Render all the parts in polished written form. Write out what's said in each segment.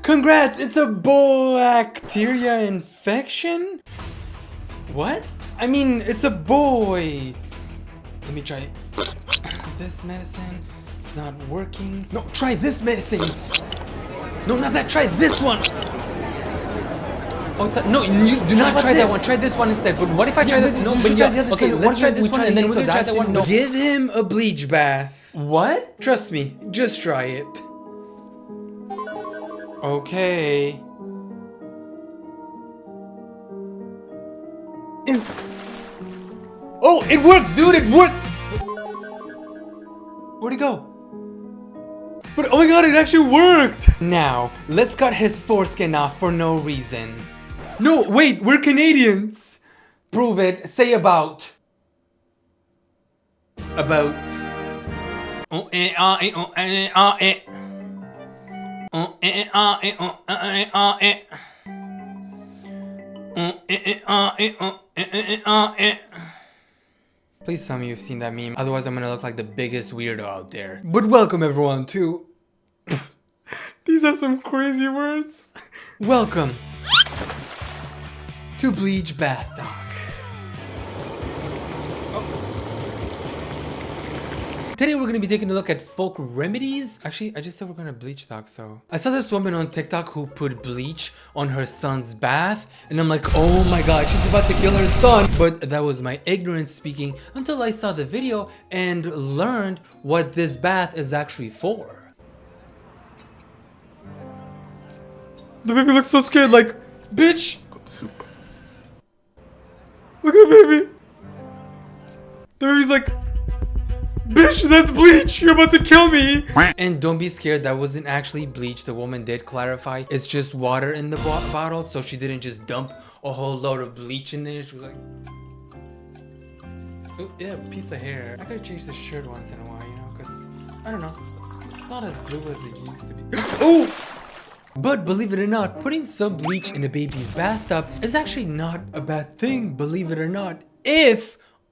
Congrats, it's a bacteria infection? What? I mean, it's a boy. Let me try this medicine. It's not working. No, try this medicine. No, not that. Try this one. Oh, it's no, you do not try that one. Try this one instead. But what if I try this? No, but yeah. Okay, let's try this one and then we're gonna try that one. No. Give him a bleach bath. What? Trust me, just try it. Okay. Oh, it worked, dude, it worked! Where'd he go? But oh my god, it actually worked! Now, let's cut his foreskin off for no reason. No, wait, we're Canadians! Prove it, say about. About. Please tell me you've seen that meme, otherwise I'm gonna look like the biggest weirdo out there. But welcome everyone to... These are some crazy words. Welcome to Bleach Bath Talk. Today we're gonna be taking a look at folk remedies. Actually, I just said we're gonna bleach talk, so. I saw this woman on TikTok who put bleach on her son's bath, and I'm like, oh my god, she's about to kill her son. But that was my ignorance speaking until I saw the video and learned what this bath is actually for. The baby looks so scared, like, bitch! Look at the baby! The baby's like, bitch, that's bleach! You're about to kill me! And don't be scared, that wasn't actually bleach. The woman did clarify. It's just water in the bottle, so she didn't just dump a whole load of bleach in there. She was like... Oh, yeah, piece of hair. I gotta change the shirt once in a while, you know, because, I don't know. It's not as blue as it used to be. Oh! But believe it or not, putting some bleach in a baby's bathtub is actually not a bad thing, believe it or not.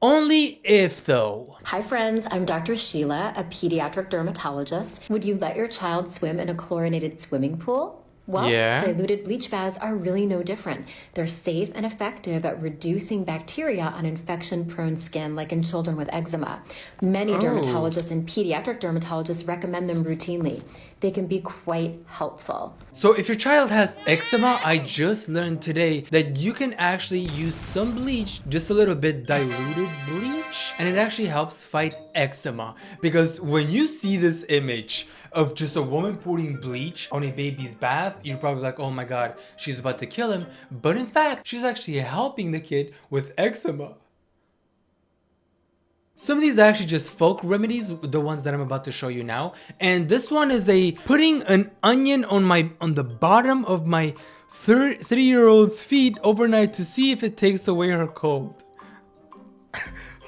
Only if though. Hi friends, I'm Dr. Sheila, a pediatric dermatologist. Would you let your child swim in a chlorinated swimming pool? Well, yeah. Diluted bleach baths are really no different. They're safe and effective at reducing bacteria on infection-prone skin, like in children with eczema. Many dermatologists and pediatric dermatologists recommend them routinely. They can be quite helpful. So if your child has eczema, I just learned today that you can actually use some bleach, just a little bit diluted bleach, and it actually helps fight eczema. Because when you see this image of just a woman putting bleach on a baby's bath, you're probably like, oh my god, she's about to kill him. But in fact, she's actually helping the kid with eczema. Some of these are actually just folk remedies, the ones that I'm about to show you now. And this one is putting an onion on the bottom of my 3-year-old's feet overnight to see if it takes away her cold.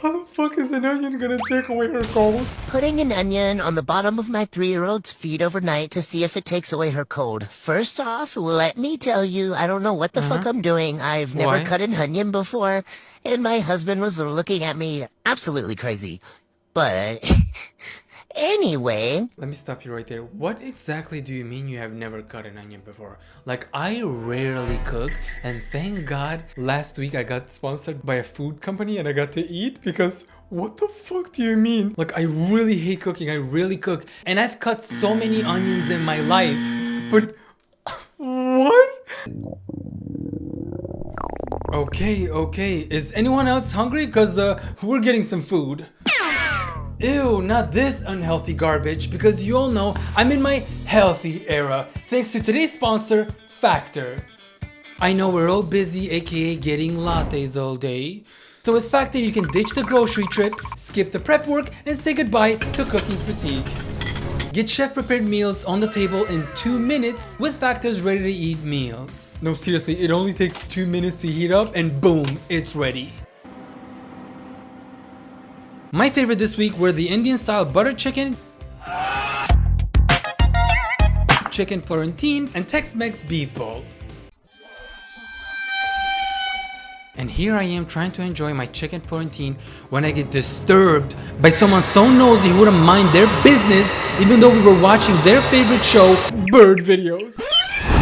How the fuck is an onion gonna take away her cold? Putting an onion on the bottom of my 3-year-old's feet overnight to see if it takes away her cold. First off, let me tell you, I don't know what the fuck I'm doing. I've never cut an onion before, and my husband was looking at me absolutely crazy. But anyway... Let me stop you right there. What exactly do you mean you have never cut an onion before? Like, I rarely cook, and thank God last week I got sponsored by a food company and I got to eat, because what the fuck do you mean? Like, I really hate cooking, I really cook, and I've cut so many onions in my life, but what? Okay, is anyone else hungry? Because we're getting some food. Ew, not this unhealthy garbage, because you all know I'm in my healthy era, thanks to today's sponsor, Factor. I know we're all busy, aka getting lattes all day. So with Factor you can ditch the grocery trips, skip the prep work, and say goodbye to cooking fatigue. Get chef-prepared meals on the table in 2 minutes with Factor's ready-to-eat meals. No, seriously, it only takes 2 minutes to heat up and boom, it's ready. My favorite this week were the Indian-style butter chicken, chicken Florentine, and Tex-Mex beef bowl. And here I am trying to enjoy my chicken Florentine when I get disturbed by someone so nosy who wouldn't mind their business even though we were watching their favorite show, bird videos.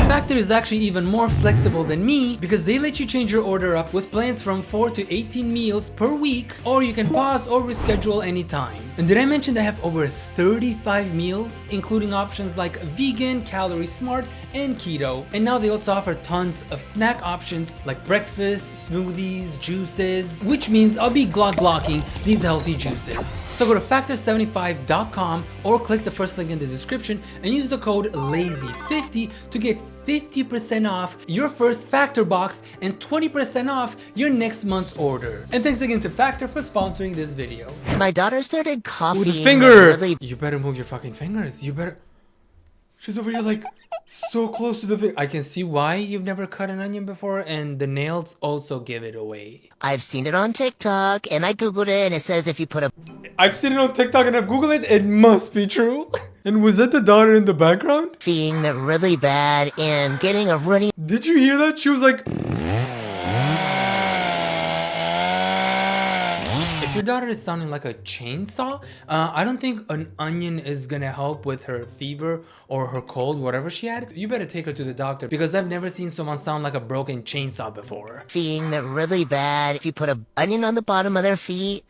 Factor is actually even more flexible than me because they let you change your order up with plans from 4 to 18 meals per week, or you can pause or reschedule anytime. And did I mention they have over 35 meals, including options like vegan, calorie smart, and keto. And now they also offer tons of snack options like breakfast, smoothies, juices, which means I'll be glocking these healthy juices. So go to factor75.com or click the first link in the description and use the code LAZY50 to get 50% off your first Factor box and 20% off your next month's order. And thanks again to Factor for sponsoring this video. My daughter started coughing. Ooh, the finger! Really... You better move your fucking fingers. You better... She's over here like so close to the finger. I can see why you've never cut an onion before, and the nails also give it away. I've seen it on TikTok and I googled it and it says if you put a... I've seen it on TikTok and I've googled it. It must be true. And was that the daughter in the background? Being really bad and getting a runny... Did you hear that? She was like... If your daughter is sounding like a chainsaw, I don't think an onion is gonna help with her fever or her cold, whatever she had. You better take her to the doctor because I've never seen someone sound like a broken chainsaw before. Being really bad. If you put an onion on the bottom of their feet,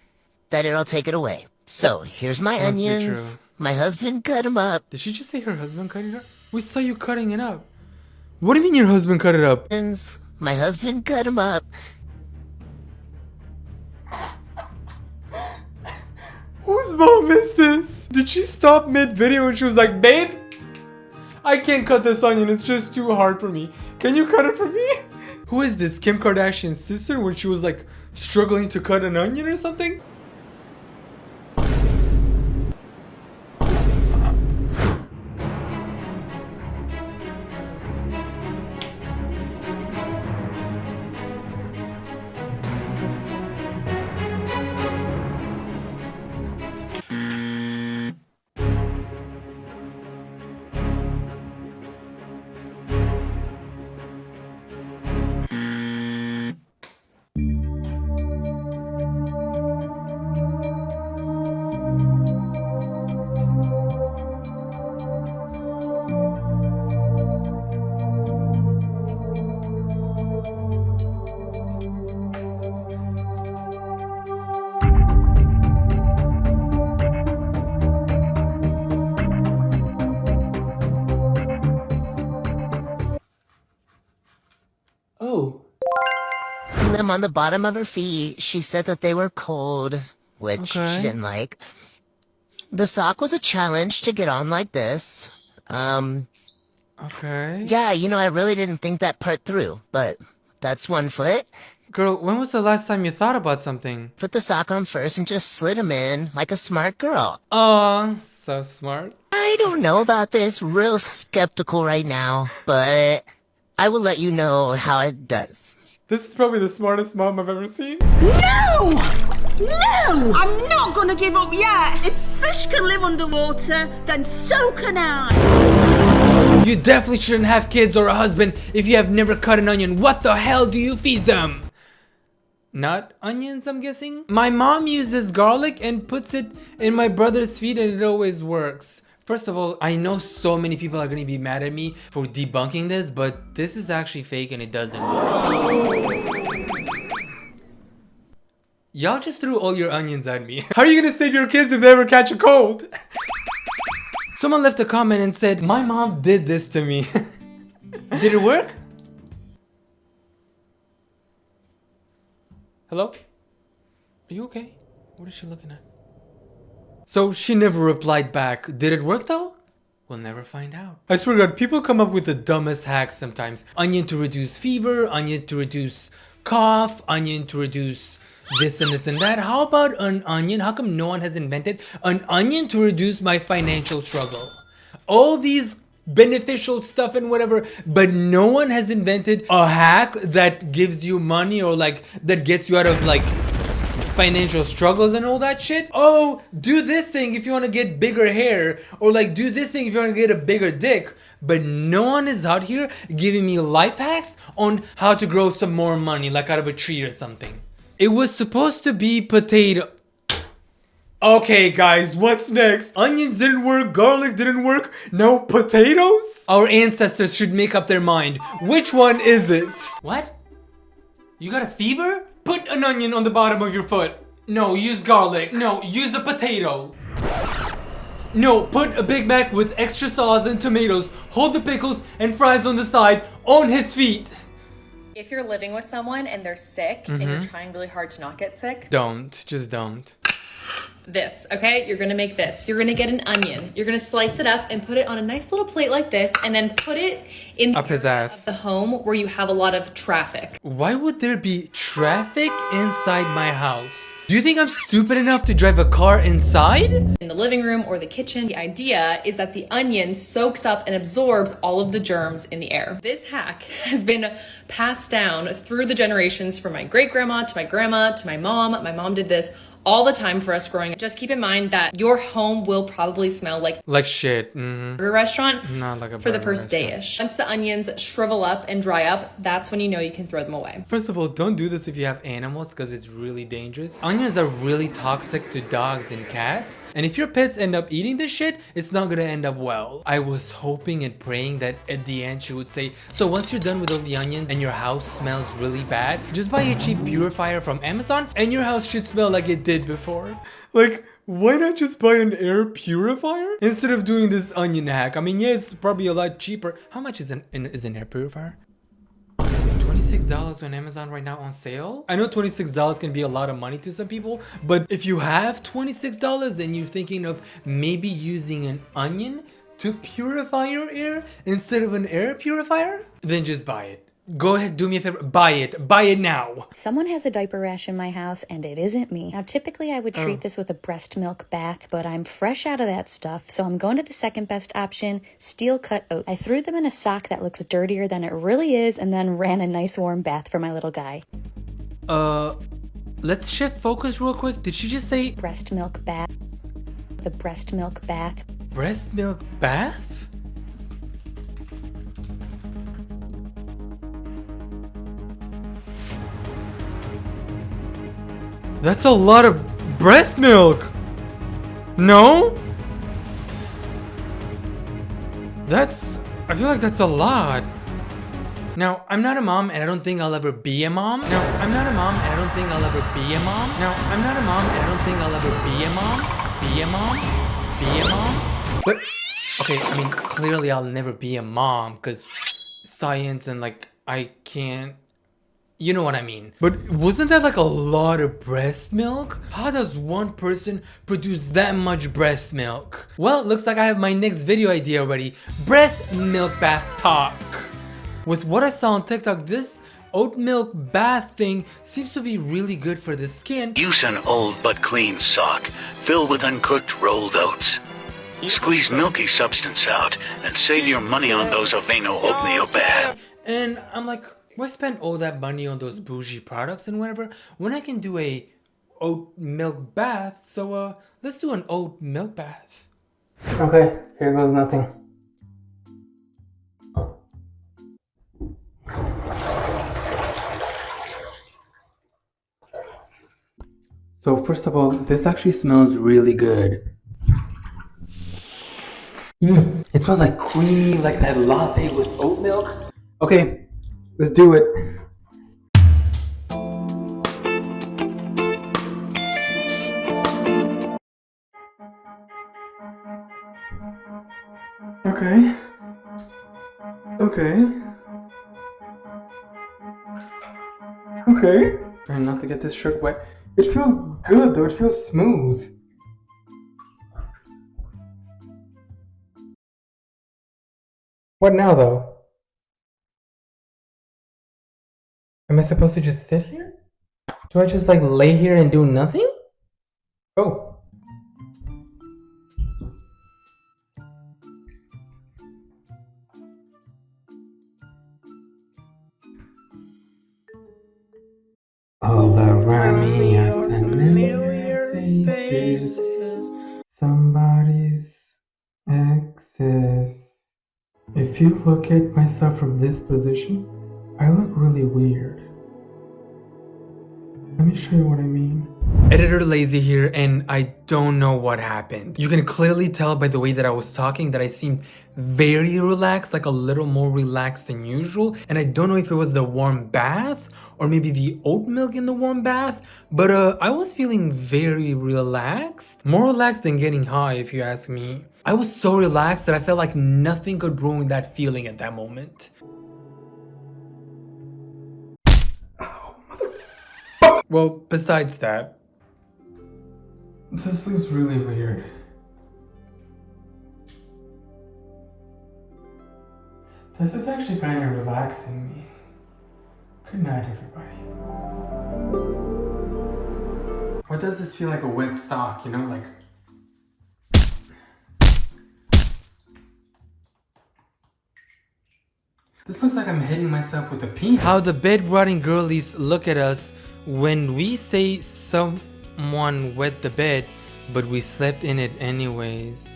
then it'll take it away. So here's my onions. My husband cut them up. Did she just say her husband cut it up? We saw you cutting it up. What do you mean your husband cut it up? My husband cut them up. Whose mom is this? Did she stop mid-video and she was like, babe, I can't cut this onion, it's just too hard for me. Can you cut it for me? Who is this, Kim Kardashian's sister when she was like struggling to cut an onion or something? Them on the bottom of her feet. She said that they were cold, which she didn't like. The sock was a challenge to get on like this. Okay. Yeah, you know, I really didn't think that part through, but that's one foot. Girl, when was the last time you thought about something? Put the sock on first and just slid them in like a smart girl. Aw, so smart. I don't know about this, real skeptical right now, but I will let you know how it does. This is probably the smartest mom I've ever seen. No! No! I'm not gonna give up yet! If fish can live underwater, then so can I! You definitely shouldn't have kids or a husband if you have never cut an onion. What the hell do you feed them? Not onions, I'm guessing? My mom uses garlic and puts it in my brother's feed and it always works. First of all, I know so many people are gonna be mad at me for debunking this, but this is actually fake and it doesn't work. Y'all just threw all your onions at me. How are you gonna save your kids if they ever catch a cold? Someone left a comment and said, my mom did this to me. Did it work? Hello? Are you okay? What is she looking at? So she never replied back. Did it work though? We'll never find out. I swear to God, people come up with the dumbest hacks sometimes. Onion to reduce fever, onion to reduce cough, onion to reduce this and this and that. How about an onion? How come no one has invented an onion to reduce my financial struggle? All these beneficial stuff and whatever, but no one has invented a hack that gives you money or like that gets you out of like financial struggles and all that shit. Oh, do this thing if you want to get bigger hair, or like do this thing if you want to get a bigger dick. But no one is out here giving me life hacks on how to grow some more money, like out of a tree or something. It was supposed to be potato. Okay guys, what's next? Onions didn't work, garlic didn't work, now potatoes? Our ancestors should make up their mind. Which one is it? What? You got a fever? Put an onion on the bottom of your foot. No, use garlic. No, use a potato. No, put a Big Mac with extra sauce and tomatoes. Hold the pickles and fries on the side on his feet. If you're living with someone and they're sick and you're trying really hard to not get sick, Just don't. this, okay? You're gonna make this. You're gonna get an onion. You're gonna slice it up and put it on a nice little plate like this, and then put it in Up his area ass. of the home where you have a lot of traffic. Why would there be traffic inside my house? Do you think I'm stupid enough to drive a car inside? In the living room or the kitchen, the idea is that the onion soaks up and absorbs all of the germs in the air. This hack has been passed down through the generations from my great grandma to my grandma to my mom. My mom did this all the time for us growing up. Just keep in mind that your home will probably smell like shit. burger restaurant Not like a for the burger first restaurant. day-ish. Once the onions shrivel up and dry up, that's when you know you can throw them away. First of all, don't do this if you have animals because it's really dangerous. Onions are really toxic to dogs and cats. And if your pets end up eating this shit, it's not gonna end up well. I was hoping and praying that at the end she would say, so once you're done with all the onions and your house smells really bad, just buy a cheap purifier from Amazon and your house should smell like it did before. Like, why not just buy an air purifier instead of doing this onion hack? I mean, yeah, it's probably a lot cheaper. How much is an air purifier? $26 on Amazon right now on sale. I know $26 can be a lot of money to some people, but if you have $26 and you're thinking of maybe using an onion to purify your air instead of an air purifier, then just buy it. Go ahead, do me a favor, buy it now. Someone has a diaper rash in my house, and it isn't me. Now, typically I would treat this with a breast milk bath, but I'm fresh out of that stuff, so I'm going to the second best option, steel cut oats. I threw them in a sock that looks dirtier than it really is, and then ran a nice warm bath for my little guy. Let's shift focus real quick. Did she just say Breast milk bath. The breast milk bath. breast milk bath? That's a lot of breast milk. No? I feel like that's a lot. Now, I'm not a mom and I don't think I'll ever be a mom. Now, I'm not a mom and I don't think I'll ever be a mom. Now, I'm not a mom and I don't think I'll ever be a mom. Be a mom? Be a mom? But, okay, I mean, clearly I'll never be a mom because science and like, I can't. You know what I mean. But wasn't that like a lot of breast milk? How does one person produce that much breast milk? Well, it looks like I have my next video idea already. Breast milk bath talk. With what I saw on TikTok, this oat milk bath thing seems to be really good for the skin. Use an old but clean sock. Fill with uncooked rolled oats. Squeeze milky substance out and save your money on those Aveeno oatmeal bath. And I'm like, why spend all that money on those bougie products and whatever when I can do a oat milk bath? So let's do an oat milk bath. Okay, here goes nothing. So first of all, this actually smells really good. It smells like creamy, like that latte with oat milk. Okay. Let's do it. Okay. Trying not to get this shirt wet. It feels good though, it feels smooth. What now though? Am I supposed to just sit here? Do I just like lay here and do nothing? Oh. All around me are familiar If you look at myself from this position, I look really weird. Let me show you what I mean. Editor Lazy here, and I don't know what happened. You can clearly tell by the way that I was talking that I seemed very relaxed, like a little more relaxed than usual. And I don't know if it was the warm bath or maybe the oat milk in the warm bath, but I was feeling very relaxed. More relaxed than getting high, if you ask me. I was so relaxed that I felt like nothing could ruin that feeling at that moment. Well, besides that, this looks really weird. This is actually kind of relaxing me. Good night, everybody. Why does this feel like a wet sock, you know, like... This looks like I'm hitting myself with a pin. How the bed-rotting girlies look at us when we say someone wet the bed, but we slept in it anyways.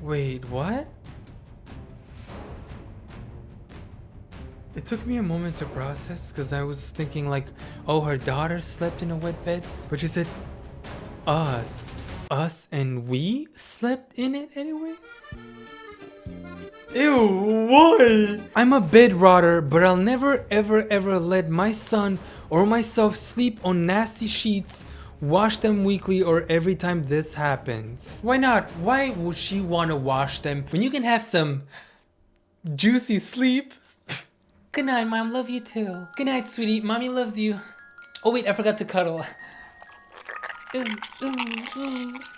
Wait, what? It took me a moment to process because I was thinking like, oh, her daughter slept in a wet bed, but she said us. Us and we slept in it anyways? Ew, why? I'm a bed rotter, but I'll never ever let my son or myself sleep on nasty sheets, wash them weekly or every time this happens. Why not? Why would she want to wash them when you can have some juicy sleep? Good night, Mom. Love you too. Good night, sweetie. Mommy loves you. Oh wait, I forgot to cuddle.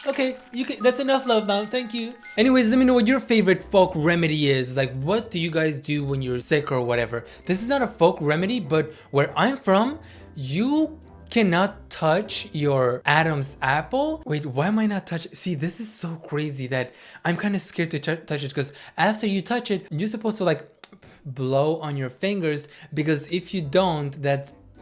Okay, that's enough love, Mom. Thank you. Anyways, let me know what your favorite folk remedy is. Like, what do you guys do when you're sick or whatever? This is not a folk remedy, but where I'm from, you cannot touch your Adam's apple. Wait, why am I not touching? See, this is so crazy that I'm kind of scared to touch it, because after you touch it, you're supposed to like blow on your fingers, because if you don't,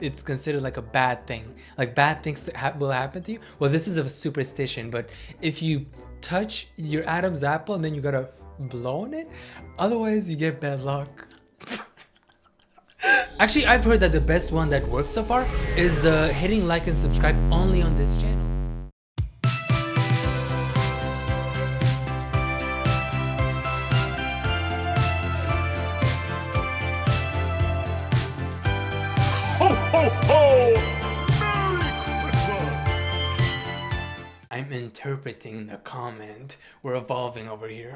it's considered like a bad thing. Like bad things will happen to you. Well, this is a superstition, but if you touch your Adam's apple and then you gotta blow on it, otherwise you get bad luck. Actually, I've heard that the best one that works so far is hitting like and subscribe only on this channel. Ho, ho, ho! Merry Christmas! I'm interpreting the comment. We're evolving over here.